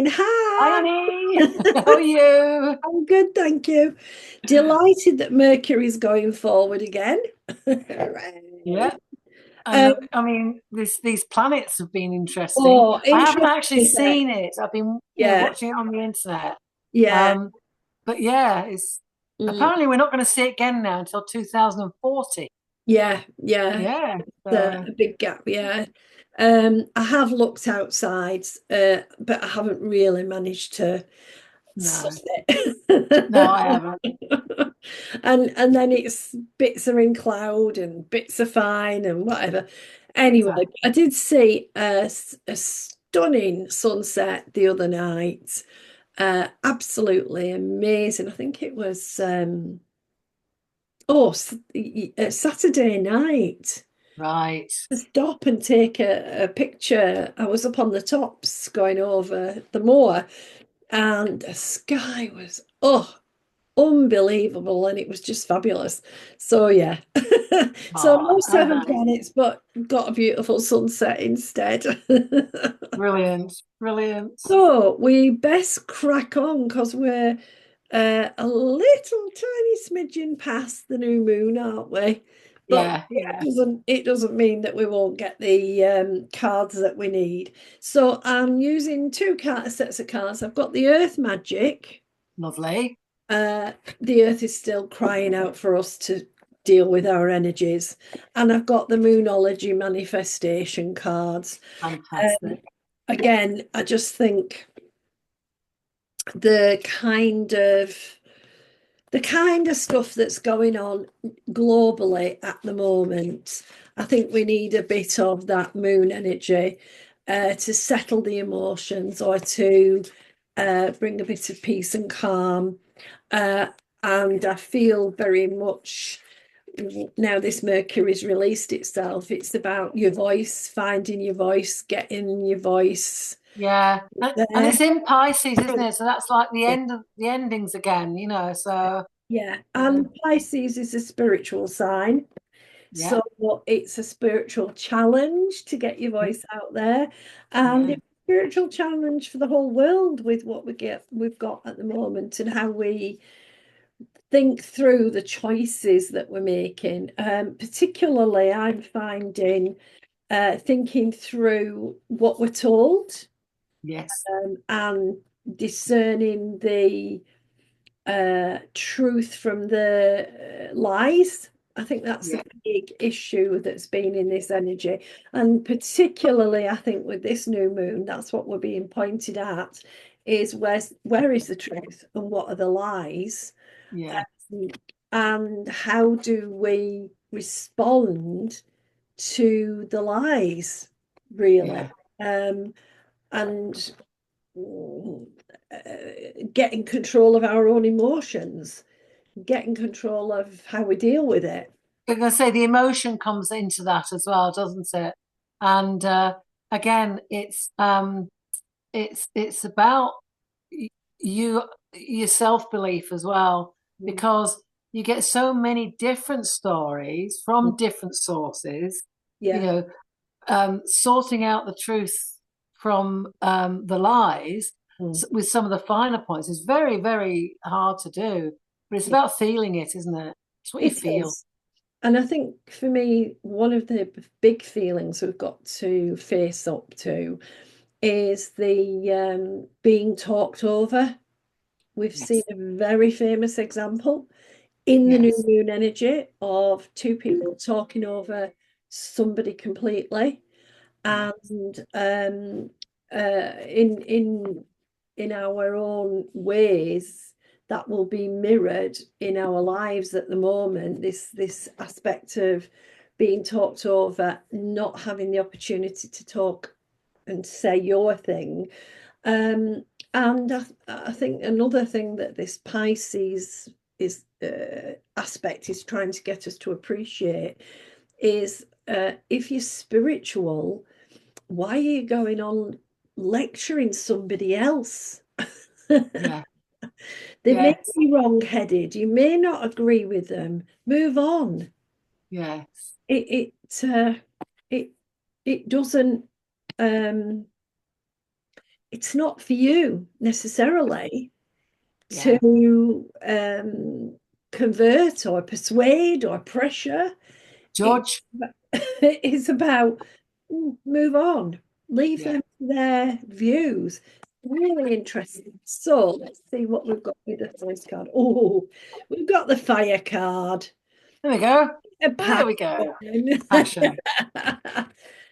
darling. Hi, Hi. Annie. How are you? I'm good, thank you. Delighted that Mercury's going forward again. Hooray. Yeah, and Um, I mean, these planets have been interesting. oh, I haven't interesting, actually isn't it? seen it. I've been, Yeah, watching it on the internet. yeah, Um, but yeah, it's mm, apparently we're not going to see it again now until 2040. yeah, yeah. Yeah, A big gap, yeah. I have looked outside, but I haven't really managed to suss no, no, it. I haven't. And then it's bits are in cloud and bits are fine and whatever. Anyway, Exactly. I did see a stunning sunset the other night. Absolutely amazing. I think it was Saturday night. Right. To stop and take a picture. I was up on the tops going over the moor, and the sky was unbelievable, and it was just fabulous. So yeah. So Oh, no I seven bet. planets, but got a beautiful sunset instead. Brilliant, brilliant. So we best crack on because we're a little tiny smidgen past the new moon, aren't we? But Yeah, yeah. it doesn't mean that we won't get the cards that we need. So I'm using sets of cards. I've got the Earth Magic. Lovely. Uh, the Earth is still crying out for us to deal with our energies, and I've got the Moonology manifestation cards. Um, Fantastic. Again, I just think the kind of the kind of stuff that's going on globally at the moment, I think we need a bit of that moon energy to settle the emotions or to bring a bit of peace and calm. Uh, and I feel very much now this Mercury's released itself, it's about your voice, finding your voice, getting your voice Yeah, and there. it's in Pisces, isn't it? So that's like the end of the endings again, So Yeah, uh, and Pisces is a spiritual sign. yeah, So it's a spiritual challenge to get your voice out there. And yeah, it's a spiritual challenge for the whole world with what we've got at the moment and how we think through the choices that we're making. Particularly, I'm finding thinking through what we're told yes, and discerning the truth from the lies. I think that's a yeah, big issue that's been in this energy. And particularly, I think with this new moon, that's what we're being pointed at is where is the truth and what are the lies? yeah, And how do we respond to the lies, really? yeah. Um, and mm, getting control of our own emotions, getting control of how we deal with it. I'm gonna say the emotion comes into that as well, doesn't it? And again, it's about you your self-belief as well, Mm. because you get so many different stories from different sources, you Yeah. know, sorting out the truth from the lies Mm. with some of the finer points is very, very hard to do. But it's Yeah, about feeling it, isn't it? It's what you it feel. is. And I think for me, one of the big feelings we've got to face up to is the being talked over. We've seen Yes, a very famous example in the new yes, moon energy of two people talking over somebody completely. yeah, And in our own ways that will be mirrored in our lives at the moment, this aspect of being talked over, not having the opportunity to talk and say your thing. And I think another thing that this Pisces is aspect is trying to get us to appreciate is if you're spiritual, why are you going on lecturing somebody else? yeah, They may yes, be wrong-headed. You may not agree with them. Move on. yes, It it uh, it it doesn't um it's not for you necessarily Yeah. to convert or persuade or pressure. It's George. it's about move on, leave Yeah. them to their views. Really interesting. So let's see what we've got with the first card. Oh, we've got the fire card. There we go. A There we go. passion. Passion.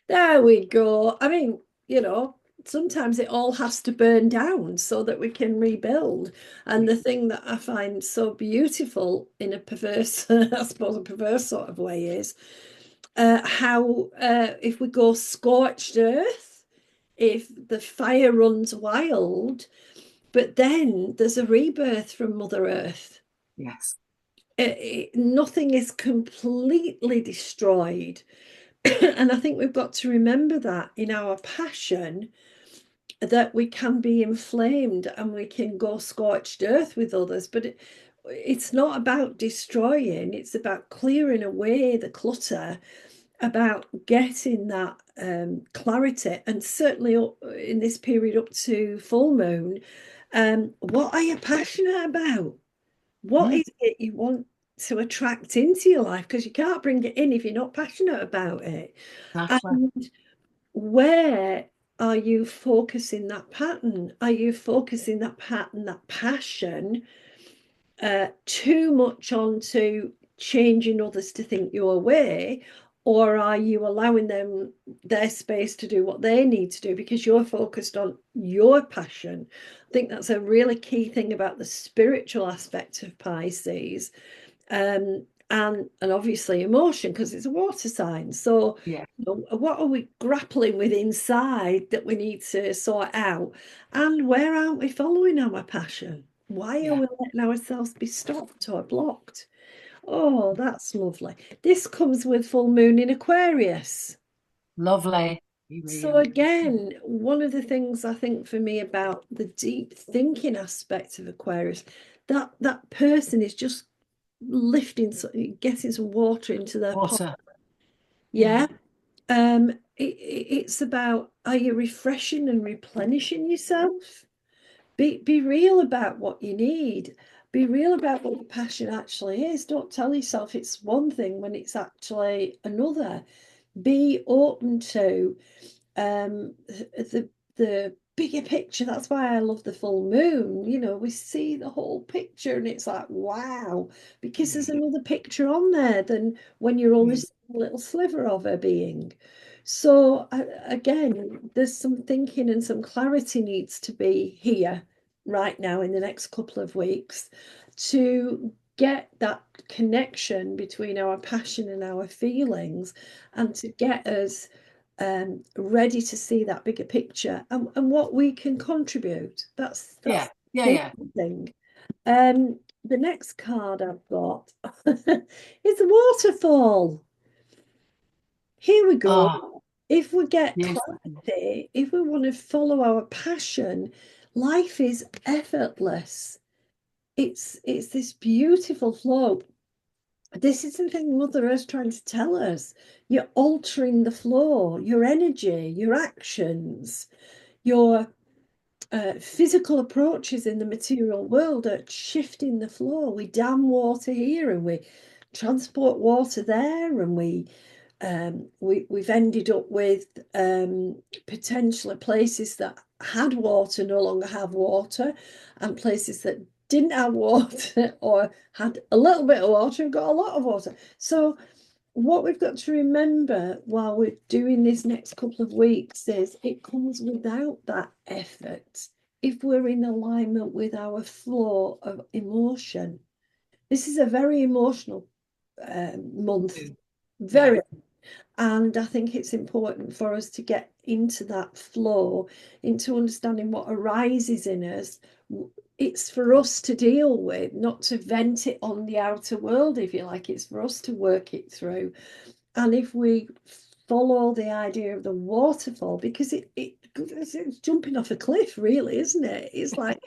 There we go. I mean, sometimes it all has to burn down so that we can rebuild. And the thing that I find so beautiful in a perverse, I suppose, a perverse sort of way is how if we go scorched earth, if the fire runs wild, but then there's a rebirth from Mother Earth. Yes. Nothing is completely destroyed. And I think we've got to remember that in our passion, that we can be inflamed and we can go scorched earth with others, but it's not about destroying, it's about clearing away the clutter, about getting that clarity. And certainly in this period up to full moon, what are you passionate about? What Mm, is it you want to attract into your life? Because you can't bring it in if you're not passionate about it. exactly. And where are you focusing that pattern? Are you focusing that pattern, that passion, too much onto changing others to think your way? Or are you allowing them their space to do what they need to do because you're focused on your passion? I think that's a really key thing about the spiritual aspect of Pisces, and obviously emotion because it's a water sign. So, Yeah. what are we grappling with inside that we need to sort out? And where aren't we following our passion? Why are Yeah. we letting ourselves be stopped or blocked? Oh, that's lovely. This comes with full moon in Aquarius. Lovely. So again, one of the things I think for me about the deep thinking aspect of Aquarius, that person is just lifting, getting some water into their pot. Water. Yeah. It's about, are you refreshing and replenishing yourself? Be real about what you need. Be real about what your passion actually is. Don't tell yourself it's one thing when it's actually another. Be open to the bigger picture. That's why I love the full moon. We see the whole picture and it's like, wow, because there's Yeah. another picture on there than when you're only Mm, seeing a little sliver of her being. So again, there's some thinking and some clarity needs to be here right now in the next couple of weeks to get that connection between our passion and our feelings, and to get us ready to see that bigger picture, and what we can contribute. That's yeah. Yeah. the Yeah. thing. The next card I've got is a waterfall. Here we Oh, go. If we get beautiful. clarity, if we want to follow our passion, life is effortless. It's this beautiful flow. This is the thing Mother Earth's trying to tell us. You're altering the flow, your energy, your actions, your physical approaches in the material world are shifting the flow. We dam water here and we transport water there, and we've ended up with potentially places that had water no longer have water, and places that didn't have water or had a little bit of water and got a lot of water. So what we've got to remember while we're doing this next couple of weeks is it comes without that effort if we're in alignment with our flow of emotion. This is a very emotional month, Yeah. very, and I think it's important for us to get into that flow, into understanding what arises in us. It's for us to deal with, not to vent it on the outer world, if you like. It's for us to work it through. And if we follow the idea of the waterfall, because it's jumping off a cliff, really, isn't it? It's like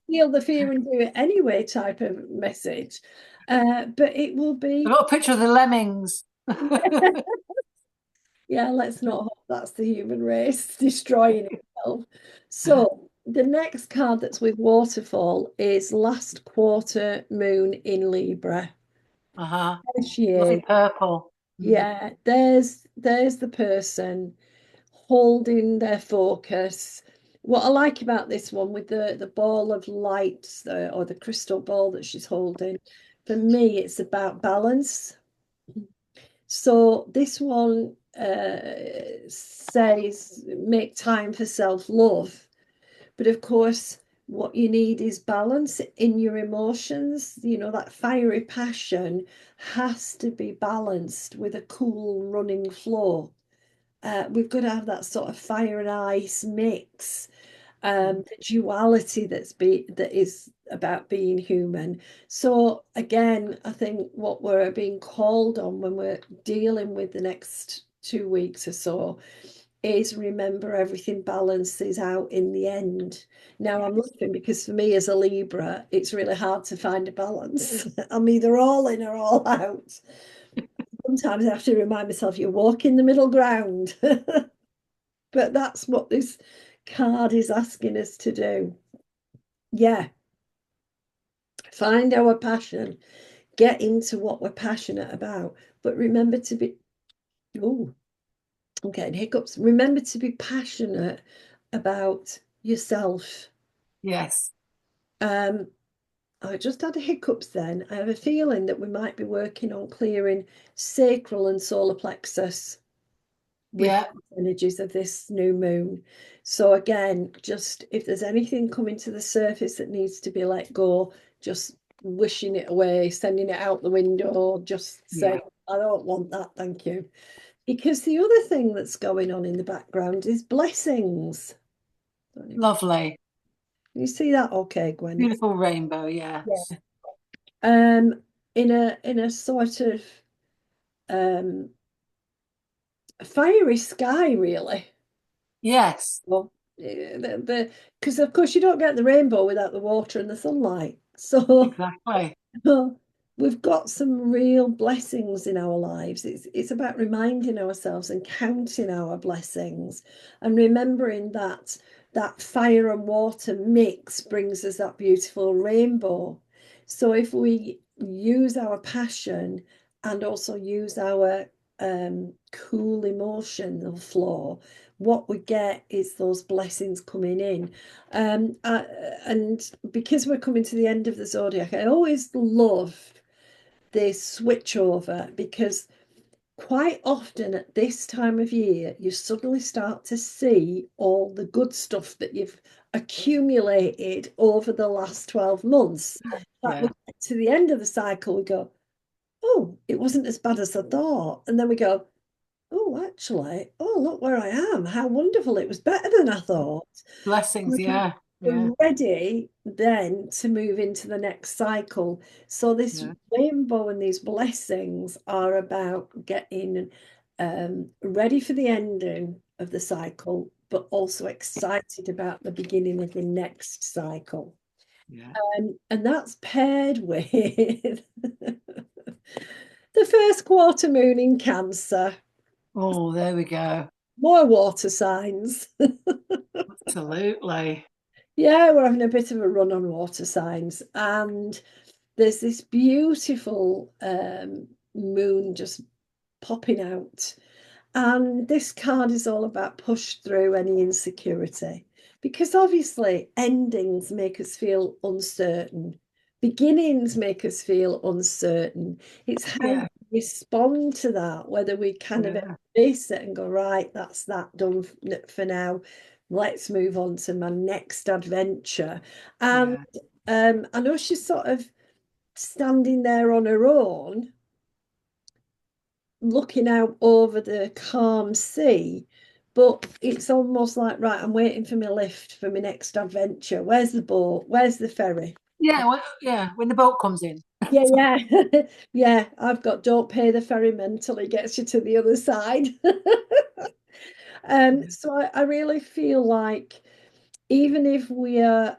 feel the fear and do it anyway type of message. But it will I've be, got a picture of the lemmings. yeah, let's not hope that's the human race destroying itself. So the next card that's with waterfall is last quarter moon in Libra. Uh-huh. There she is. Lovely purple. Mm. Yeah, there's the person holding their focus. What I like about this one with the ball of light or the crystal ball that she's holding, for me, it's about balance. So this one says make time for self-love. But of course, what you need is balance in your emotions. You know, that fiery passion has to be balanced with a cool running flow. We've got to have that sort of fire and ice mix, the duality that is about being human. So again, I think what we're being called on when we're dealing with the next 2 weeks or so is remember everything balances out in the end. Now I'm Yes. laughing because for me as a Libra, it's really hard to find a balance. I'm either all in or all out. Sometimes I have to remind myself you're walking the middle ground. But that's what this card is asking us to do. Yeah, find our passion, get into what we're passionate about, but remember to be, oh, I'm getting hiccups. Remember to be passionate about yourself. Yes. Um, I just had a hiccups then. I have a feeling that we might be working on clearing sacral and solar plexus with Yeah. the energies of this new moon. So again, just if there's anything coming to the surface that needs to be let go, just wishing it away, sending it out the window, just Yeah. say, I don't want that, thank you. Because the other thing that's going on in the background is blessings. Don't know if Lovely. you see that okay, Gwen? It's Beautiful rainbow. Yes. yeah. Um in a sort of um fiery sky, really. Yes. Well, the because of course you don't get the rainbow without the water and the sunlight. So Exactly. we've got some real blessings in our lives. It's about reminding ourselves and counting our blessings and remembering that that fire and water mix brings us that beautiful rainbow. So if we use our passion and also use our cool emotional flow, what we get is those blessings coming in. And because we're coming to the end of the zodiac, I always love this switch over because quite often at this time of year, you suddenly start to see all the good stuff that you've accumulated over the last 12 months. That we Yeah. get to the end of the cycle, we go, oh, it wasn't as bad as I thought. And then we go, oh, actually, oh, look where I am. How wonderful. It was better than I thought. Blessings. Yeah. Yeah. We're ready then to move into the next cycle. So this Yeah. rainbow and these blessings are about getting ready for the ending of the cycle, but also excited about the beginning of the next cycle. Yeah. And that's paired with the first quarter moon in Cancer, Oh, there we go. more water signs. Absolutely. Yeah, we're having a bit of a run on water signs, and there's this beautiful moon just popping out. And this card is all about push through any insecurity because obviously endings make us feel uncertain, beginnings make us feel uncertain. It's how we Yeah. respond to that, whether we kind of Yeah. embrace it and go, right, that's that done for now. Let's move on to my next adventure. And Yeah. I know she's sort of standing there on her own, looking out over the calm sea. But it's almost like, right, I'm waiting for my lift for my next adventure. Where's the boat? Where's the ferry? Yeah. Well, yeah. When the boat comes in. Yeah, yeah. Yeah, I've got don't pay the ferryman till he gets you to the other side. So I really feel like even if we are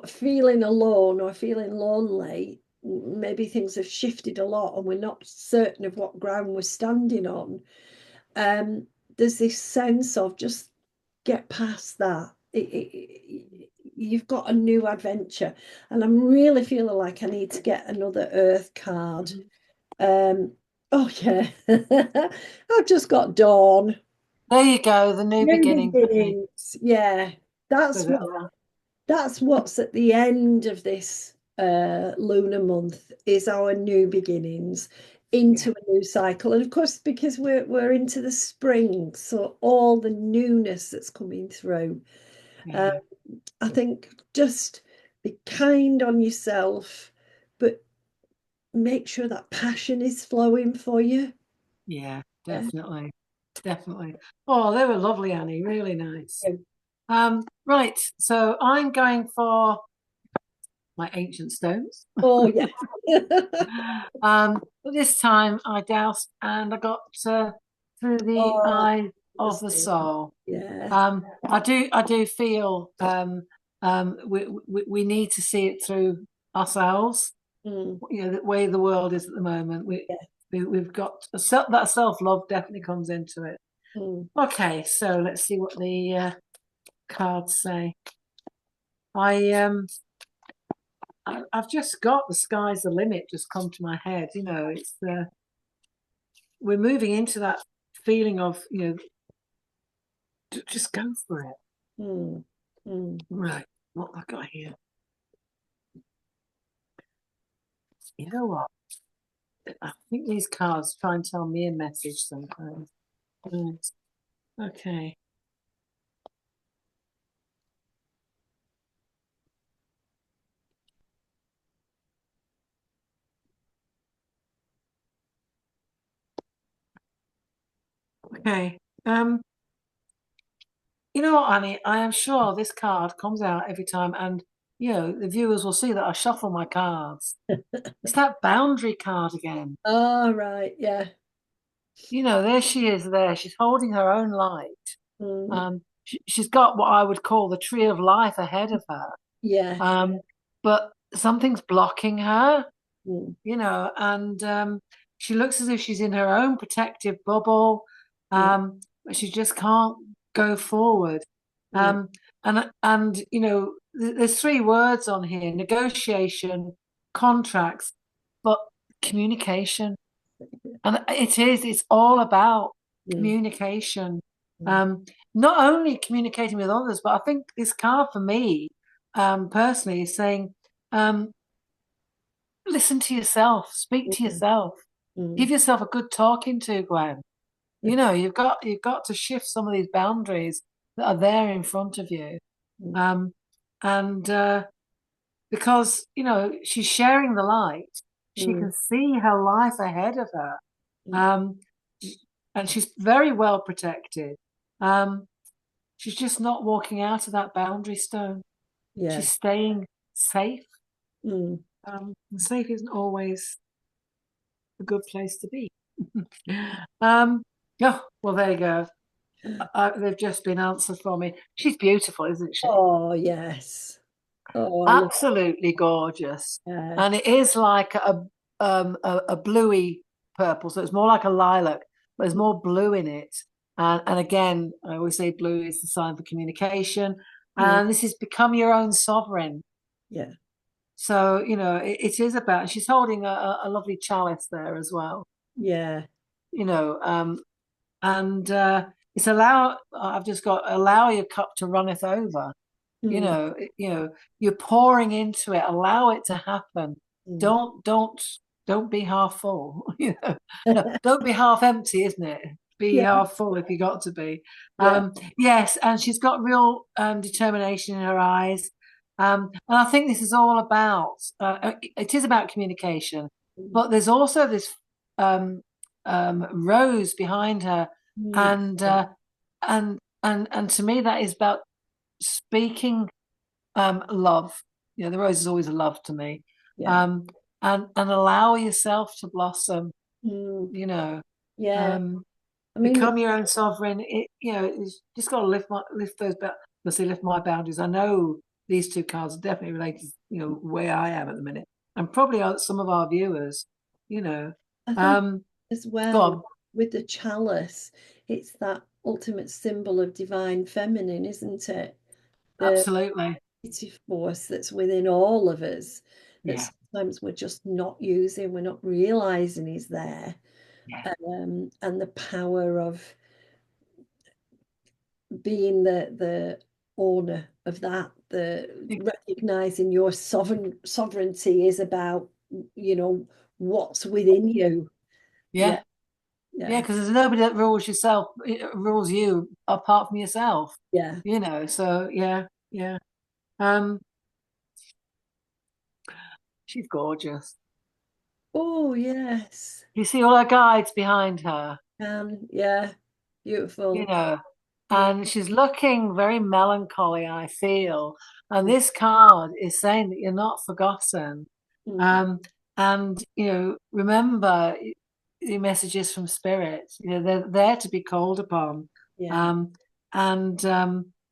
feeling alone or feeling lonely, maybe things have shifted a lot and we're not certain of what ground we're standing on. Um, there's this sense of just get past that. you've got a new adventure, and I'm really feeling like I need to get another Earth card. Um, oh yeah, I've just got Dawn. There you go, the new New beginnings, honey. beginnings. Yeah, that's With it what all. that's what's at the end of this lunar month is our new beginnings Yeah, into a new cycle. And of course, because we're into the spring, so all the newness that's coming through. Um, yeah, I think just be kind on yourself, but make sure that passion is flowing for you. yeah, Yeah. definitely. Definitely. Oh, they were lovely, Annie. Really nice. Right. So I'm going for my ancient stones. Oh yeah. But this time I doused and I got through the Oh, eye the of the same. soul. Yeah. I do feel we need to see it through ourselves. Mm, You know, the way the world is at the moment. yeah. We've got that self-love definitely comes into it. Mm, Okay, so let's see what the cards say. I I've just got the sky's the limit just come to my head. You know, it's we're moving into that feeling of just go for it. mm, mm. Right, what have I got here? You know what? I think these cards try and tell me a message sometimes. Right. Okay. Okay. You know what, Annie? I am sure this card comes out every time, and the viewers will see that I shuffle my cards. It's that boundary card again. Oh, right. Yeah. There she is there. She's holding her own light. Mm, She's got what I would call the tree of life ahead of her. yeah. But something's blocking her, Mm, and she looks as if she's in her own protective bubble, mm, but she just can't go forward. mm, There's three words on here: negotiation, contracts, but communication. And it's all about mm, communication. mm, Um, Not only communicating with others, but I think this card for me, personally, is saying, um, listen to yourself, speak to mm, yourself, mm, give yourself a good talking to, Gwen. You've got to shift some of these boundaries that are there in front of you. mm, Um, and because she's sharing the light, she mm, can see her life ahead of her. mm. Um, and she's very well protected. Um, she's just not walking out of that boundary stone. Yeah. She's staying safe. Mm. And safe isn't always a good place to be. um, oh, well, there you go. They've just been answered for me. She's beautiful, isn't she? Oh, yes. Oh, I love Absolutely gorgeous. that. And it is like a bluey purple, so it's more like a lilac, but there's more blue in it. And again, I always say blue is the sign for communication. Mm, And this is become your own sovereign. yeah. So, it is about, she's holding a lovely chalice there as well, Yeah. you know, and I've just got, allow your cup to runneth over. you Mm, know you know you're pouring into it, allow it to happen. mm. Don't be half full. No, don't be half empty, isn't it? Be Yeah. half full if you got to be. Yeah. Yes, and she's got real determination in her eyes. And I think this is all about it is about communication, Mm, but there's also this um, rose behind her, mm, and yeah. and to me that is about speaking love. The rose is always a love to me. Yeah. um and allow yourself to blossom. Mm, you know yeah. um I mean, Become your own sovereign. It's just got to lift those let's say lift my boundaries. I know these two cards are definitely related, where I am at the minute, and probably some of our viewers. you know I think um as Go well on. with the chalice, it's that ultimate symbol of divine feminine, isn't it? the Absolutely. creative force that's within all of us that Yeah. sometimes we're just not using, we're not realizing is there. Yeah. And the power of being the owner of that, the recognizing your sovereignty is about, what's within you. Yeah, Yeah. Yeah, yeah, because there's nobody that rules you apart from yourself. yeah. So yeah, yeah. Um, she's gorgeous. Oh, yes. You see all her guides behind her, Yeah, you beautiful. know, Yeah. and she's looking very melancholy, I feel. And Mm, this card is saying that you're not forgotten. mm, Um, and remember the messages from spirit. They're there to be called upon. yeah. Um, and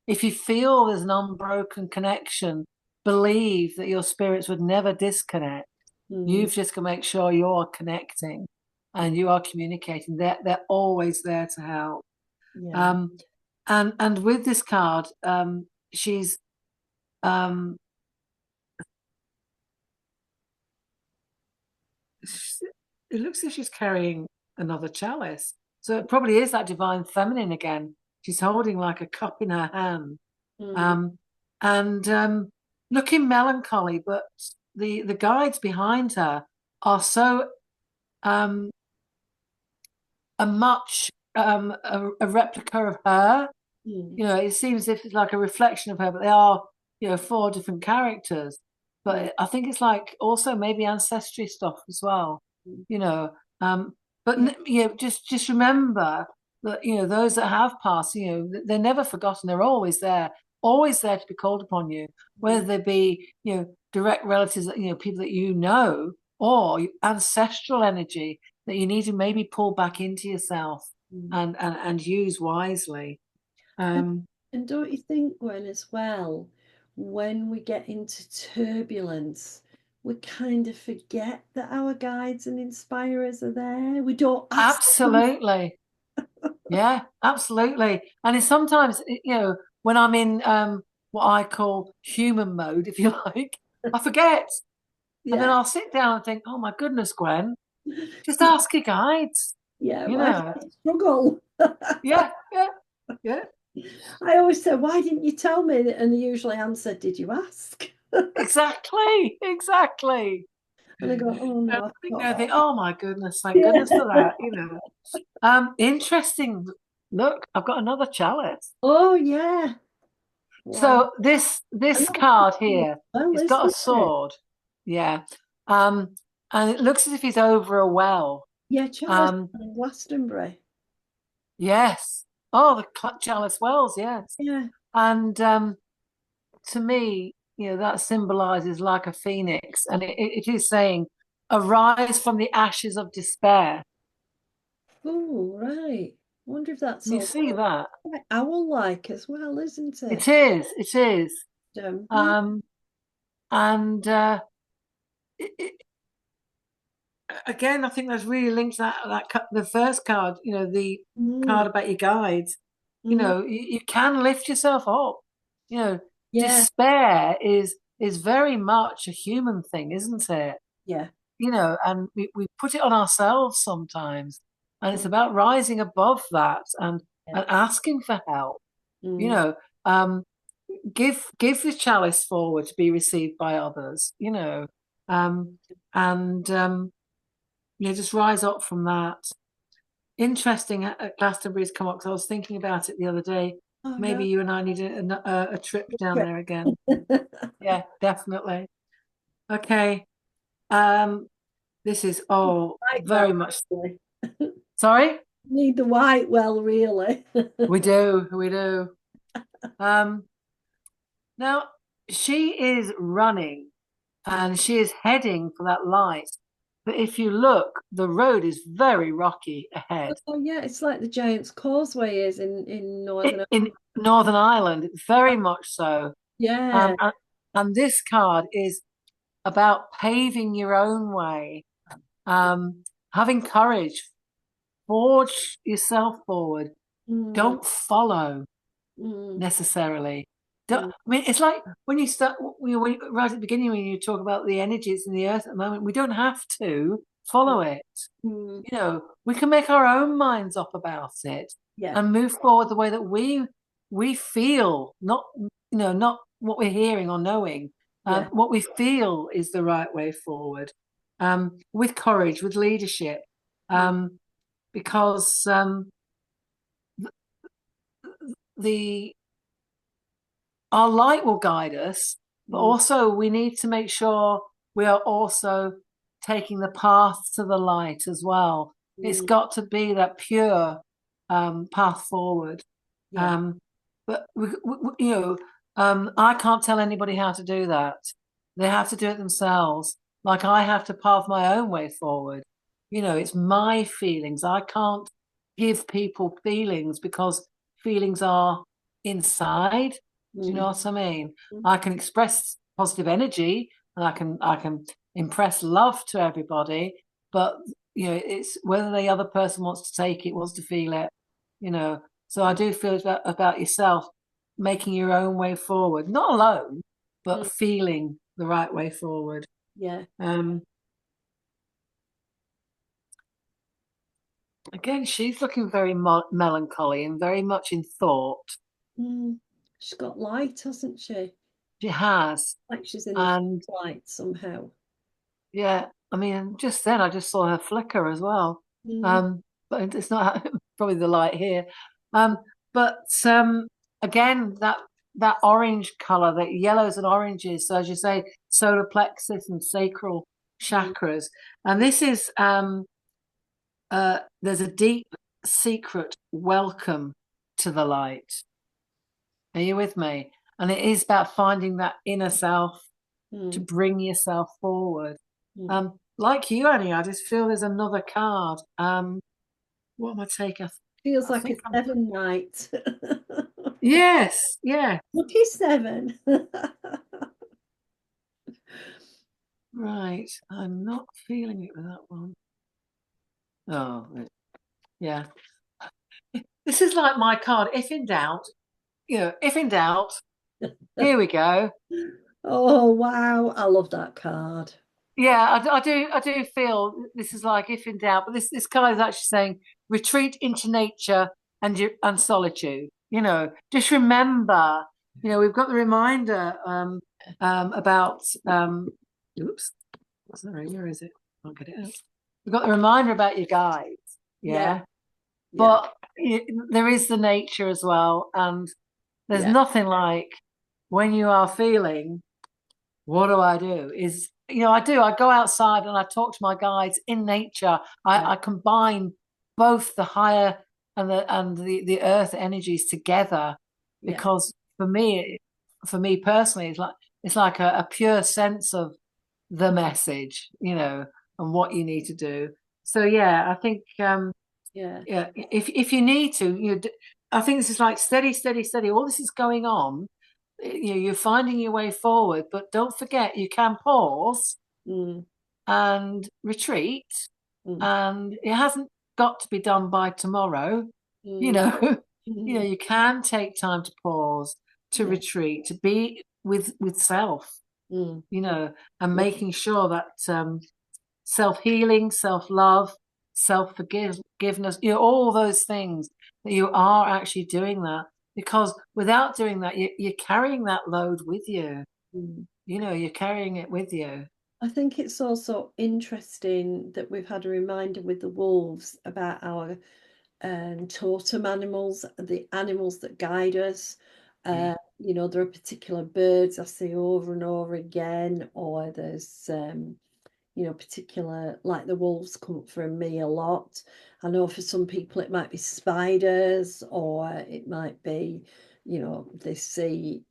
if you feel there's an unbroken connection, believe that your spirits would never disconnect. Mm, You've just got to make sure you're connecting and you are communicating. They're always there to help. yeah. Um, and with this card, she's um, it looks as if she's carrying another chalice. So it probably is that divine feminine again. She's holding like a cup in her hand, Mm, um, and looking melancholy. But the guides behind her are so um, a much a replica of her. mm, It seems as if it's like a reflection of her, but they are, four different characters. mm, But I think it's like also maybe ancestry stuff as well, mm. you know. But Yeah. just remember that those that have passed, they're never forgotten. They're always there to be called upon you, Mm, whether they be direct relatives, people that or ancestral energy that you need to maybe pull back into yourself mm. and use wisely. And, Um, and don't you think, Gwen, as well, when we get into turbulence, we kind of forget that our guides and inspirers are there. We don't ask them. Absolutely. Yeah, absolutely. And it's sometimes, when I'm in what I call human mode, if you like, I forget. And then Yeah. I'll sit down and think, oh my goodness, Gwen, just Yeah. ask your guides, Yeah. you Why do know. I struggle? Yeah, yeah, yeah, I always say, why didn't you tell me? And the usually answer, did you ask? exactly, exactly. And I go, oh And no, I I think, forgot. oh my goodness, thank Yeah. goodness for that. Interesting. Look, I've got another chalice. Oh yeah. Wow. So this And card that's here, well, it's got a isn't it? sword. Yeah. Um, and it looks as if he's over a well. Yeah, Charles Um, in Glastonbury. yes. Oh, the Chalice Wells, yes. Yeah. And to me, that symbolizes like a phoenix, and it is saying, arise from the ashes of despair. Oh, right. Wonder if that's Can you all see that? quite owl-like as well, isn't it? It is, it is. Yeah. Um, and it, again, I think that's really linked to the first card. The Mm, card about your guides. mm, You can lift yourself up. You know, yeah. Despair is very much a human thing, isn't it? Yeah. And we put it on ourselves sometimes, and it's Mm, about rising above that yeah. and asking for help. You Mm, know, um, give the chalice forward to be received by others. Um, and just rise up from that. Interesting at Glastonbury's come up because I was thinking about it the other day. all Maybe right. you and I need a trip down there again. Yeah, definitely. Okay. Um, this is White well, very much. really. Sorry, Need the white well, really. we do. Um, now she is running and she is heading for that light. But if you look, the road is very rocky ahead. Oh yeah, it's like the Giant's Causeway is in Northern In Ireland. Northern Ireland, very much so. Yeah. And this card is about paving your own way, having courage, forge yourself forward. Mm, Don't follow mm, necessarily. I mean, it's like when you start, right at the beginning, when you talk about the energies in the earth at the moment, we don't have to follow it. Mm. We can make our own minds up about it Yeah, and move forward the way that we feel, not what we're hearing or knowing. yeah, What we feel is the right way forward, with courage, with leadership, mm, because the our light will guide us, but mm, also we need to make sure we are also taking the path to the light as well. It's mm, got to be that pure path forward. yeah, Um, but I can't tell anybody how to do that. They have to do it themselves. Like I have to path my own way forward. It's my feelings. I can't give people feelings because feelings are inside. Do you know mm, what I mean? mm, I can express positive energy and I can impress love to everybody, but it's whether the other person wants to take it, wants to feel it, you know. So I do feel about yourself making your own way forward, not alone, but mm, feeling the right way forward. yeah. Um, Again, she's looking very melancholy and very much in thought. Mm. She's got light, hasn't she? She has, Like she's in the and light somehow. yeah, I mean, just then I just saw her flicker as well. Mm, But it's not probably the light here. Um, but again, that orange color, that yellows and oranges. So as you say, solar plexus and sacral mm, chakras, and this is there's a deep secret welcome to the light. Are you with me? And it is about finding that inner self to mm, bring yourself forward. mm. Like you, Annie, I just feel there's another card. What am I taking? Feels I like a think I'm. seven night. Yes, yeah, Lucky seven. right. I'm not feeling it with that one. Oh, yeah. This is like my card. If in doubt, if in doubt, here we go. Oh wow, I love that card. Yeah, I do feel this is like if in doubt, but this card is actually saying retreat into nature and solitude. Just remember, we've got the reminder about oops, sorry, where is it? I'll get it out. We've got the reminder about your guides, Yeah, yeah, yeah, but there is the nature as well, and there's yeah, nothing like when you are feeling what do I do? I go outside and I talk to my guides in nature. yeah, I combine both the higher and the earth energies together yeah. because for me personally, it's like a pure sense of the message, and what you need to do. So yeah, I think Yeah. yeah, if you need to, I think this is like steady, steady, steady. All this is going on, you're finding your way forward, but don't forget you can pause Mm, and retreat, mm, and it hasn't got to be done by tomorrow. you mm, know mm, you can take time to pause, to yeah. retreat, to be with self, Mm, and yeah. making sure that self-healing, self-love, self-forgiveness, all those things, that you are actually doing that, because without doing that, you're carrying that load with you. Mm. You're carrying it with you. I think it's also interesting that we've had a reminder with the wolves about our totem animals, the animals that guide us. Mm. There are particular birds I see over and over again, or there's particular, like the wolves come up for me a lot. I know for some people it might be spiders, or it might be, they see.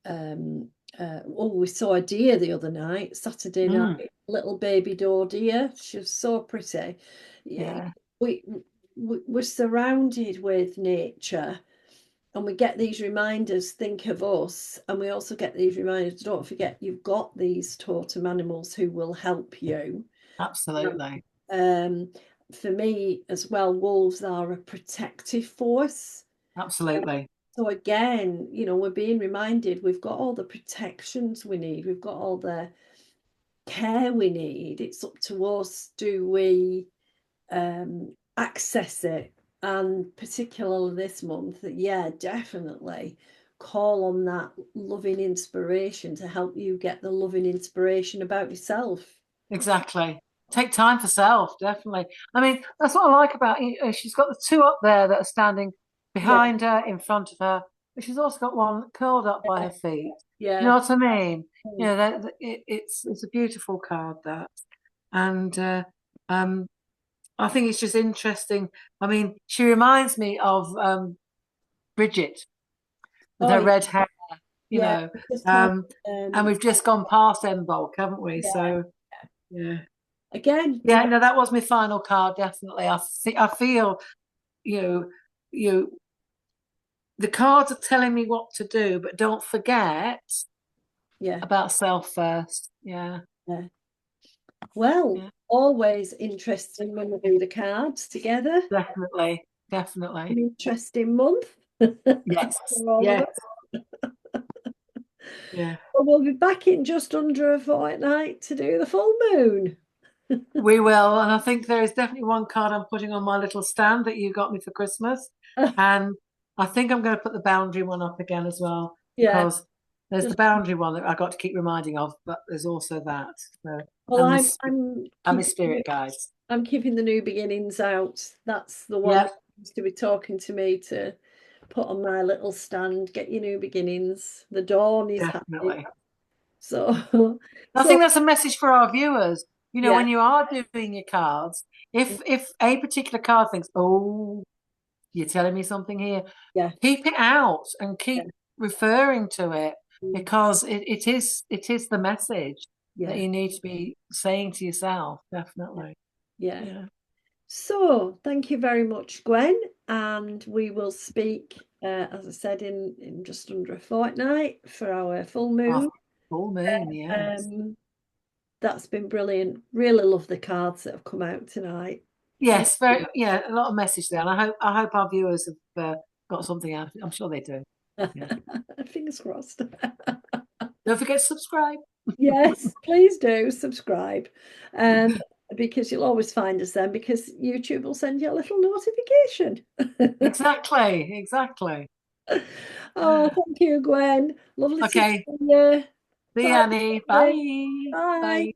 We saw a deer the other night, Saturday Mm. night, little baby doe deer. She was so pretty. Yeah, Yeah, we're surrounded with nature, and we get these reminders, think of us, and we also get these reminders, don't forget you've got these totem animals who will help you. absolutely. um, for me as well, wolves are a protective force. Absolutely. So again, we're being reminded we've got all the protections we need, we've got all the care we need. It's up to us. Do we access it? And particularly this month, yeah, definitely call on that loving inspiration to help you get the loving inspiration about yourself. Exactly. Take time for self, definitely. I mean, that's what I like about it. She's got the two up there that are standing Yeah, behind her, in front of her, but she's also got one curled up by her feet. You yeah. know what I mean? You Mm. know, it's a beautiful card, that. And um, I think it's just interesting. I mean, she reminds me of Bridget with Oh her yeah, red hair, you yeah. know. We just had Um, and we've just gone past Embolc, haven't we? yeah. So, yeah. Again, Yeah, no, that was my final card, definitely. I feel, you know, you the cards are telling me what to do, but don't forget yeah, about self first. Yeah, yeah. Well, yeah, always interesting when we do the cards together. definitely, An definitely. interesting month Yes, for all of yes, us. yeah. But we'll be back in just under a fortnight to do the full moon. We will, and I think there is definitely one card I'm putting on my little stand that you got me for Christmas, and I think I'm going to put the boundary one up again as well, Yeah, because there's the just boundary one that I got to keep reminding of, but there's also that. So, well, and I'm this I'm and my keeping spirit guides. I'm keeping the new beginnings out. That's the one that Yep, seems to be talking to me to put on my little stand. Get your new beginnings. The dawn is happening. definitely. So, I so think that's a message for our viewers. You know, yeah, when you are doing your cards, if a particular card thinks, "Oh, you're telling me something here," yeah, keep it out and yeah, keep referring to it, mm, because it is the message that yeah, you need to be saying to yourself. yeah, Definitely. yeah. Yeah. So, thank you very much, Gwen, and we will speak, as I said, in just under a fortnight for our full Oh, moon. full moon, yes. Um, that's been brilliant. Really love the cards that have come out tonight. Yes, very, yeah, a lot of message there. And I hope our viewers have got something out of it. I'm sure they do. Yeah. Fingers crossed. Don't forget to subscribe. Yes, please do subscribe. Um, because you'll always find us then because YouTube will send you a little notification. Exactly, exactly. Oh, thank you, Gwen. Lovely to see Okay. you. See you, Bye. Annie. Bye. Bye. Bye.